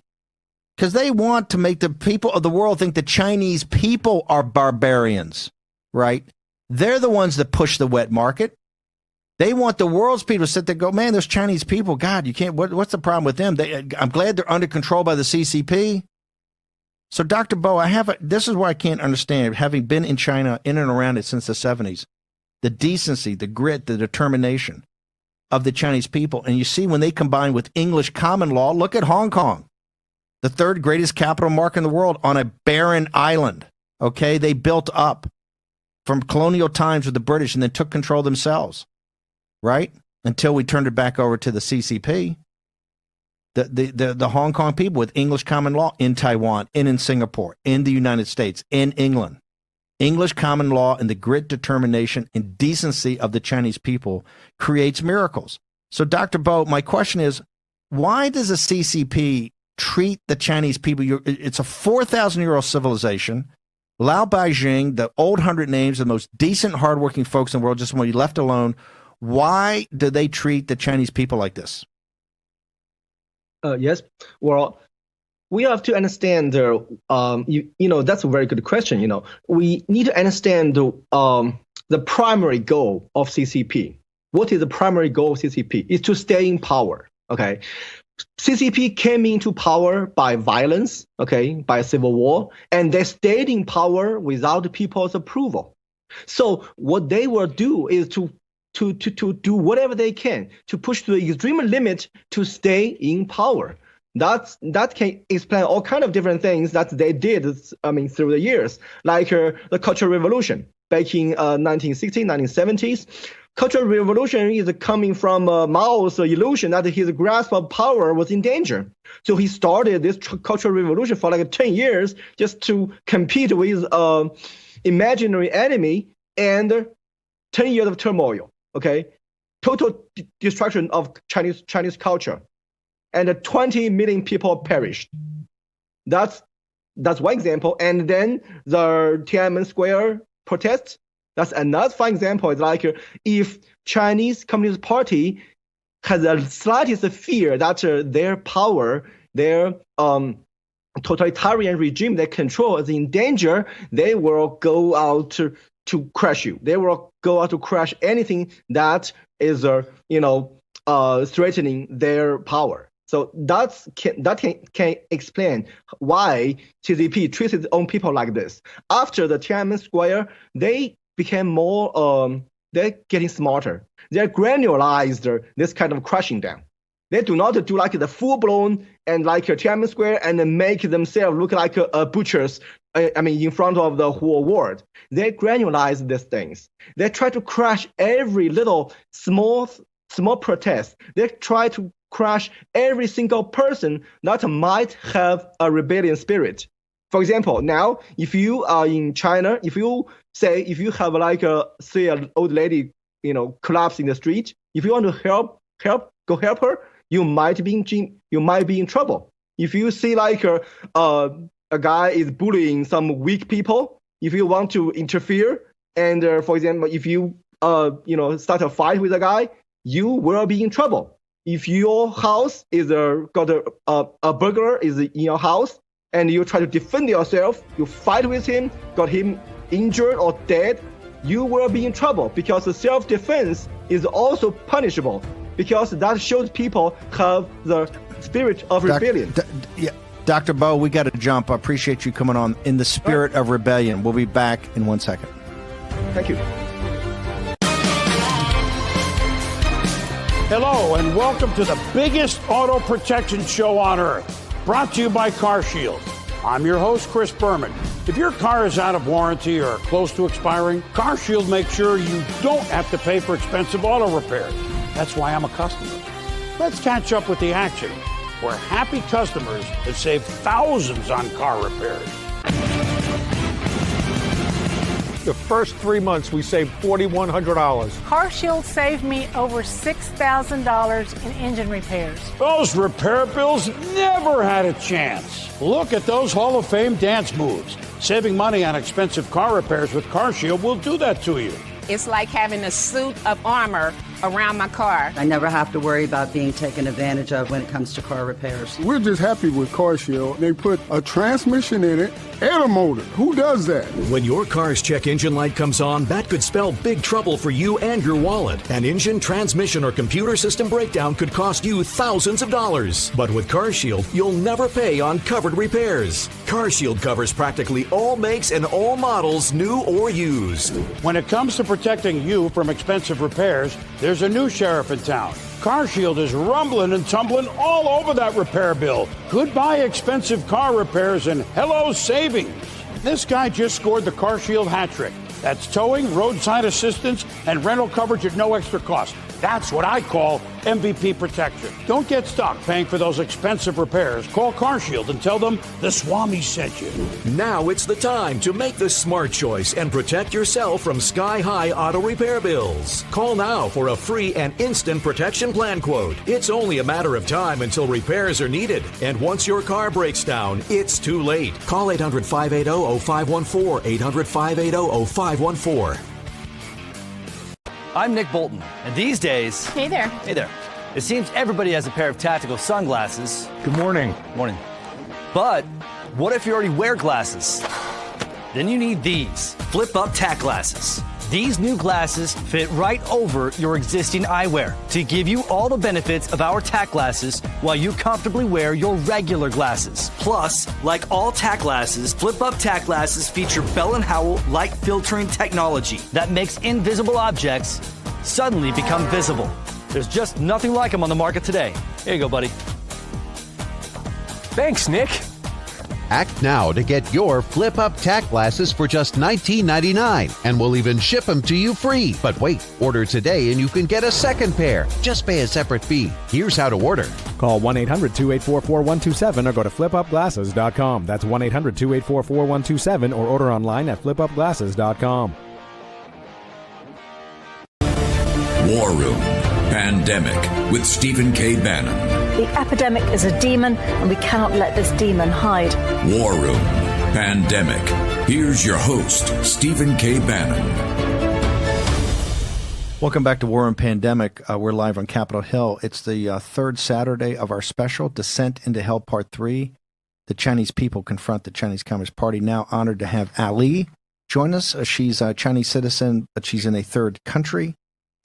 Because they want to make the people of the world think the Chinese people are barbarians, right? They're the ones that push the wet market. They want the world's people to sit there and go, man, those Chinese people, God, you can't, what's the problem with them? I'm glad they're under control by the CCP. So, Dr. Bo, this is why I can't understand, having been in China, in and around it since the 70s, the decency, the grit, the determination of the Chinese people. And you see, when they combine with English common law, look at Hong Kong, the third greatest capital market in the world on a barren island. Okay, they built up from colonial times with the British and then took control themselves, right? Until we turned it back over to the CCP. The Hong Kong people with English common law in Taiwan, and in Singapore, in the United States, in England. English common law and the grit, determination, and decency of the Chinese people creates miracles. So, Dr. Bo, my question is, Why does the CCP treat the Chinese people? It's a 4,000-year-old civilization. Lao Beijing, the old 100 names, the most decent, hardworking folks in the world, just want to be left alone. Why do they treat the Chinese people like this? Yes. Well, we have to understand, that's a very good question. We need to understand the primary goal of CCP. What is the primary goal of CCP? It's to stay in power. Okay. CCP came into power by violence, okay, by civil war, and they stayed in power without people's approval. So what they will do is to do whatever they can to push to the extreme limit to stay in power. That can explain all kind of different things that they did, through the years, like the Cultural Revolution back in 1960s, 1970s. Cultural Revolution is coming from Mao's illusion that his grasp of power was in danger. So he started this Cultural Revolution for like 10 years just to compete with imaginary enemy, and 10 years of turmoil. Okay, total destruction of Chinese culture, and 20 million people perished. That's one example. And then the Tiananmen Square protests. That's another fine example. It's like if Chinese Communist Party has the slightest fear that their power, their totalitarian regime they control is in danger, they will go out to crush you. They will go out to crush anything that is, threatening their power. So that can explain why CCP treats its own people like this. After the Tiananmen Square, they became more, they're getting smarter. They're granularized this kind of crushing down. They do not do like the full-blown and like a Tiananmen Square and then make themselves look like a butchers, in front of the whole world. They granularize these things. They try to crush every little small protest. They try to crush every single person that might have a rebellion spirit. For example, now, if you are in China, if you have like say an old lady, collapse in the street, if you want to help her, you might be in trouble. If you see like a guy is bullying some weak people, if you want to interfere, and for example, if you start a fight with a guy, you will be in trouble. If your house is got a burglar is in your house, and you try to defend yourself, you fight with him, got him injured or dead, you will be in trouble, because the self-defense is also punishable, because that shows people have the spirit of rebellion. Dr. Bo, we got to jump. I appreciate you coming on in the spirit of rebellion. We'll be back in 1 second. Thank you. Hello, and welcome to the biggest auto protection show on earth, brought to you by CarShield. I'm your host, Chris Berman. If your car is out of warranty or close to expiring, CarShield makes sure you don't have to pay for expensive auto repairs. That's why I'm a customer. Let's catch up with the action, where happy customers have saved thousands on car repairs. The first 3 months, we saved $4,100. CarShield saved me over $6,000 in engine repairs. Those repair bills never had a chance. Look at those Hall of Fame dance moves. Saving money on expensive car repairs with CarShield will do that to you. It's like having a suit of armor around my car. I never have to worry about being taken advantage of when it comes to car repairs. We're just happy with CarShield. They put a transmission in it and a motor. Who does that? When your car's check engine light comes on, that could spell big trouble for you and your wallet. An engine, transmission, or computer system breakdown could cost you thousands of dollars. But with CarShield, you'll never pay on covered repairs. CarShield covers practically all makes and all models, new or used. When it comes to protecting you from expensive repairs, there's a new sheriff in town. CarShield is rumbling and tumbling all over that repair bill. Goodbye expensive car repairs and hello savings. This guy just scored the CarShield hat trick. That's towing, roadside assistance, and rental coverage at no extra cost. That's what I call MVP protection. Don't get stuck paying for those expensive repairs. Call CarShield and tell them the Swami sent you. Now it's the time to make the smart choice and protect yourself from sky-high auto repair bills. Call now for a free and instant protection plan quote. It's only a matter of time until repairs are needed. And once your car breaks down, it's too late. Call 800-580-0514, 800-580-0514. I'm Nick Bolton, and these days... Hey there. Hey there. It seems everybody has a pair of tactical sunglasses. Good morning. Morning. But what if you already wear glasses? Then you need these Up Tac Glasses. These new glasses fit right over your existing eyewear to give you all the benefits of our Tack glasses while you comfortably wear your regular glasses. Plus, like all Tack glasses, Up Tac Glasses feature Bell & Howell light filtering technology that makes invisible objects suddenly become visible. There's just nothing like them on the market today. Here you go, buddy. Thanks, Nick. Act now to get your Up Tac Glasses for just $19.99, and we'll even ship them to you free. But wait, order today and you can get a second pair. Just pay a separate fee. Here's how to order. Call 1-800-284-4127 or go to flipupglasses.com. That's 1-800-284-4127 or order online at flipupglasses.com. War Room Pandemic with Stephen K. Bannon. The epidemic is a demon, and we cannot let this demon hide. War Room Pandemic. Here's your host, Stephen K. Bannon. Welcome back to War Room Pandemic. We're live on Capitol Hill. It's the third Saturday of our special, Descent into Hell Part 3. The Chinese people confront the Chinese Communist Party. Now honored to have Ali join us. She's a Chinese citizen, but she's in a third country.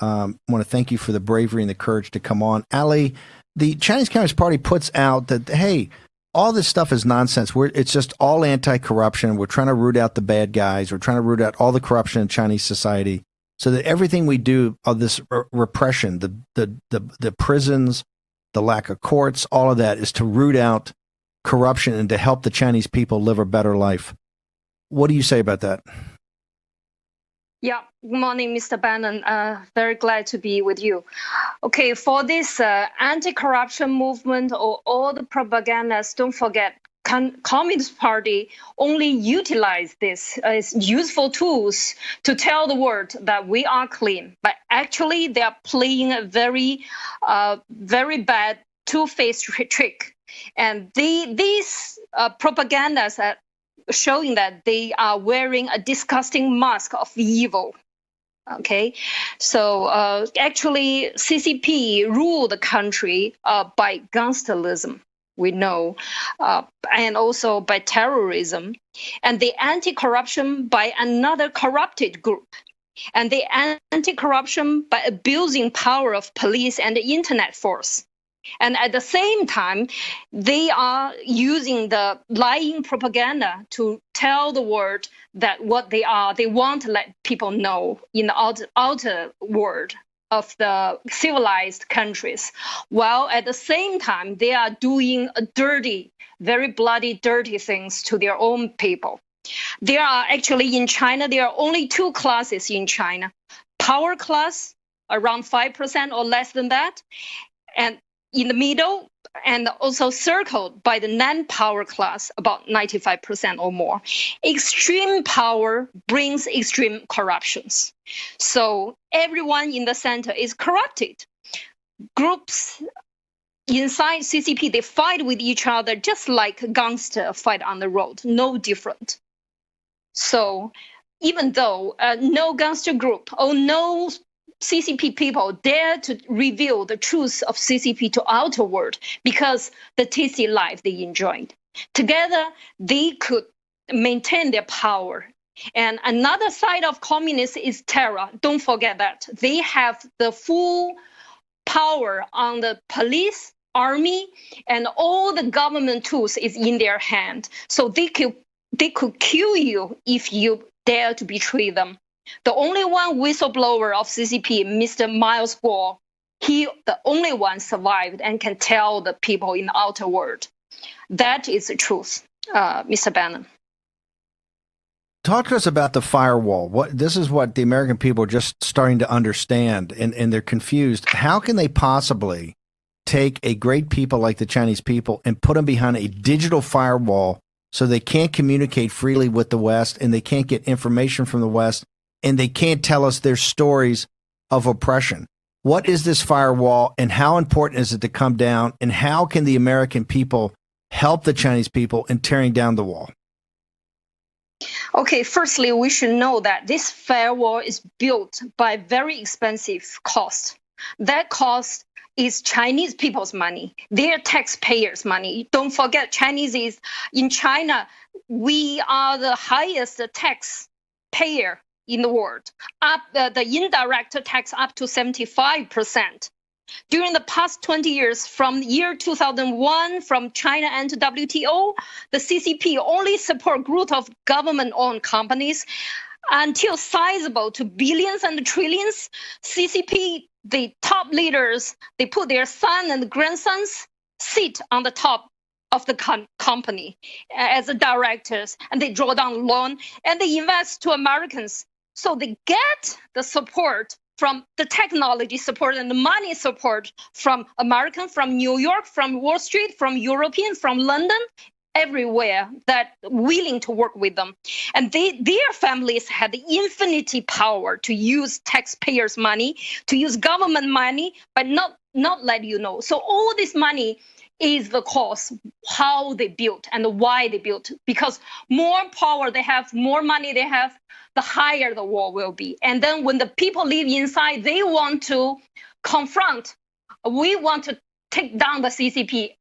I want to thank you for the bravery and the courage to come on. Ali, the Chinese Communist Party puts out that, hey, all this stuff is nonsense. It's just all anti-corruption. We're trying to root out the bad guys. We're trying to root out all the corruption in Chinese society so that everything we do of this repression, the prisons, the lack of courts, all of that is to root out corruption and to help the Chinese people live a better life. What do you say about that? Yeah, good morning, Mr. Bannon. Very glad to be with you. Okay, for this anti-corruption movement or all the propagandas, don't forget, Communist Party only utilize this as useful tools to tell the world that we are clean. But actually, they are playing a very bad two-faced trick. And these propagandas are showing that they are wearing a disgusting mask of evil. Okay, so actually CCP ruled the country by gangsterism, we know, and also by terrorism, and the anti-corruption by another corrupted group, and the anti-corruption by abusing power of police and the internet force. And at the same time, they are using the lying propaganda to tell the world that what they are, they want to let people know in the outer world of the civilized countries. While at the same time, they are doing a dirty, very bloody, dirty things to their own people. There are actually in China, there are only two classes in China. Power class, around 5% or less than that. And in the middle, and also circled by the non-power class, about 95% or more. Extreme power brings extreme corruptions. So everyone in the center is corrupted. Groups inside CCP, they fight with each other just like gangsters fight on the road, no different. So even though no gangster group or no CCP people dare to reveal the truth of CCP to outer world because the tasty life they enjoyed. Together, they could maintain their power. And another side of communists is terror. Don't forget that. They have the full power on the police, army, and all the government tools is in their hand. So they could kill you if you dare to betray them. The only one whistleblower of CCP, Mr. Ms.L, he the only one survived and can tell the people in the outer world. That is the truth, Mr. Bannon. Talk to us about the firewall. This is what the American people are just starting to understand, and they're confused. How can they possibly take a great people like the Chinese people and put them behind a digital firewall so they can't communicate freely with the West, and they can't get information from the West, and they can't tell us their stories of oppression? What is this firewall, and how important is it to come down, and how can the American people help the Chinese people in tearing down the wall? Okay, firstly, we should know that this firewall is built by very expensive cost. That cost is Chinese people's money, their taxpayers' money. Don't forget, in China, we are the highest tax payer in the world. The indirect tax up to 75%. During the past 20 years, from year 2001, from China and to WTO, the CCP only support growth of government-owned companies until sizable to billions and trillions. CCP, the top leaders, they put their son and grandsons sit on the top of the company as directors, and they draw down loan and they invest to Americans. So they get the support from the technology support and the money support from American, from New York, from Wall Street, from European, from London, everywhere that willing to work with them. And their families had the infinity power to use taxpayers' money, to use government money, but not let you know. So all this money is the cause, how they built and why they built. Because more power they have, more money they have, the higher the wall will be. And then when the people live inside, they want to confront. We want to take down the CCP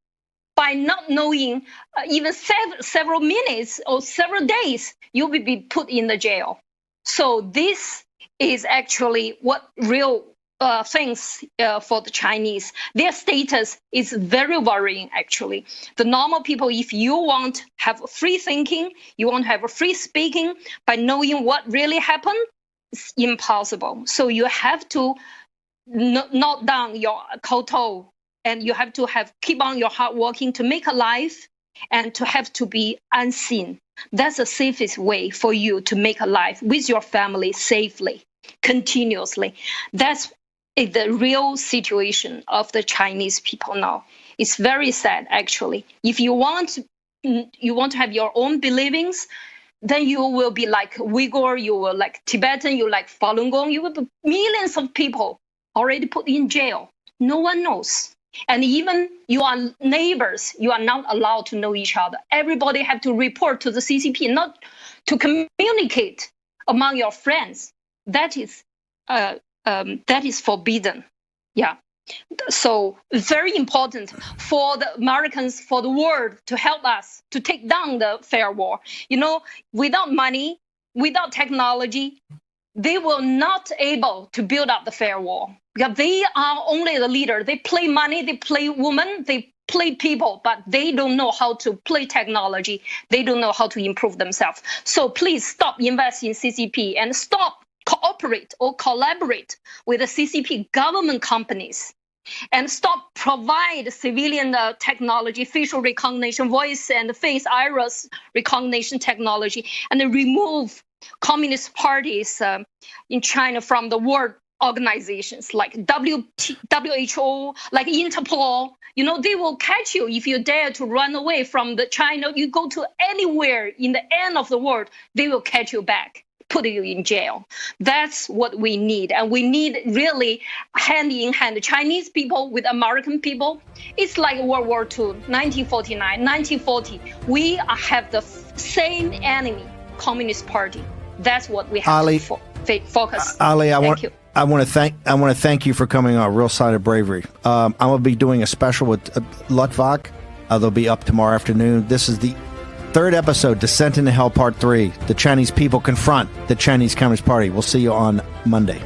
by not knowing even several minutes or several days, you will be put in the jail. So this is actually what real things for the Chinese. Their status is very worrying, actually. The normal people, if you want to have free thinking, you want to have a free speaking, by knowing what really happened, it's impossible. So you have to knock down your koto, and you have to keep on your hard working to make a life, and to have to be unseen. That's the safest way for you to make a life with your family safely, continuously. That's the real situation of the Chinese people now. It's very sad, actually. If you want to have your own believings, then you will be like Uyghur, you will like Tibetan, you like Falun Gong, you will be millions of people already put in jail. No one knows. And even you are neighbors, you are not allowed to know each other. Everybody have to report to the CCP, not to communicate among your friends. That is forbidden. Yeah. So very important for the Americans, for the world to help us to take down the firewall. You know, without money, without technology, they will not able to build up the firewall, because they are only the leader. They play money, they play women, they play people, but they don't know how to play technology. They don't know how to improve themselves. So please stop investing in CCP and stop cooperate or collaborate with the CCP government companies, and stop provide civilian technology, facial recognition, voice and face iris recognition technology, and remove communist parties in China from the world organizations like WHO, like Interpol. You know, they will catch you if you dare to run away from the China. You go to anywhere in the end of the world, they will catch you back, put you in jail. That's what we need. And we need really hand in hand, the Chinese people with American people. It's like World War II, 1949, 1940. We have the same enemy, Communist Party. That's what we have to focus. Ali, Thank you. I want to thank you for coming on. Real sign of bravery. I'm going to be doing a special with Lutvak. They'll be up tomorrow afternoon. This is the third episode, Descent into Hell Part 3. The Chinese people confront the Chinese Communist Party. We'll see you on Monday.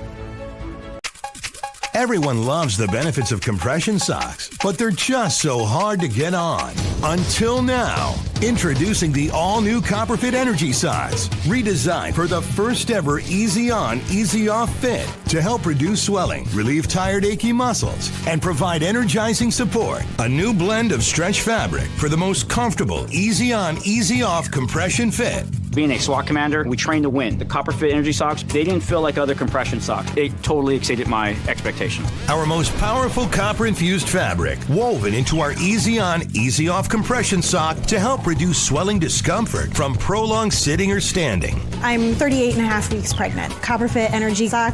Everyone loves the benefits of compression socks, but they're just so hard to get on. Until now. Introducing the all-new Copperfit Energy Socks, redesigned for the first ever easy on, easy off fit to help reduce swelling, relieve tired, achy muscles, and provide energizing support. A new blend of stretch fabric for the most comfortable, easy on, easy off compression fit. Being a SWAT commander, we train to win. The Copper Fit Energy socks, they didn't feel like other compression socks. They totally exceeded my expectation. Our most powerful copper-infused fabric, woven into our easy-on, easy-off compression sock to help reduce swelling discomfort from prolonged sitting or standing. I'm 38 and a half weeks pregnant. Copper Fit Energy socks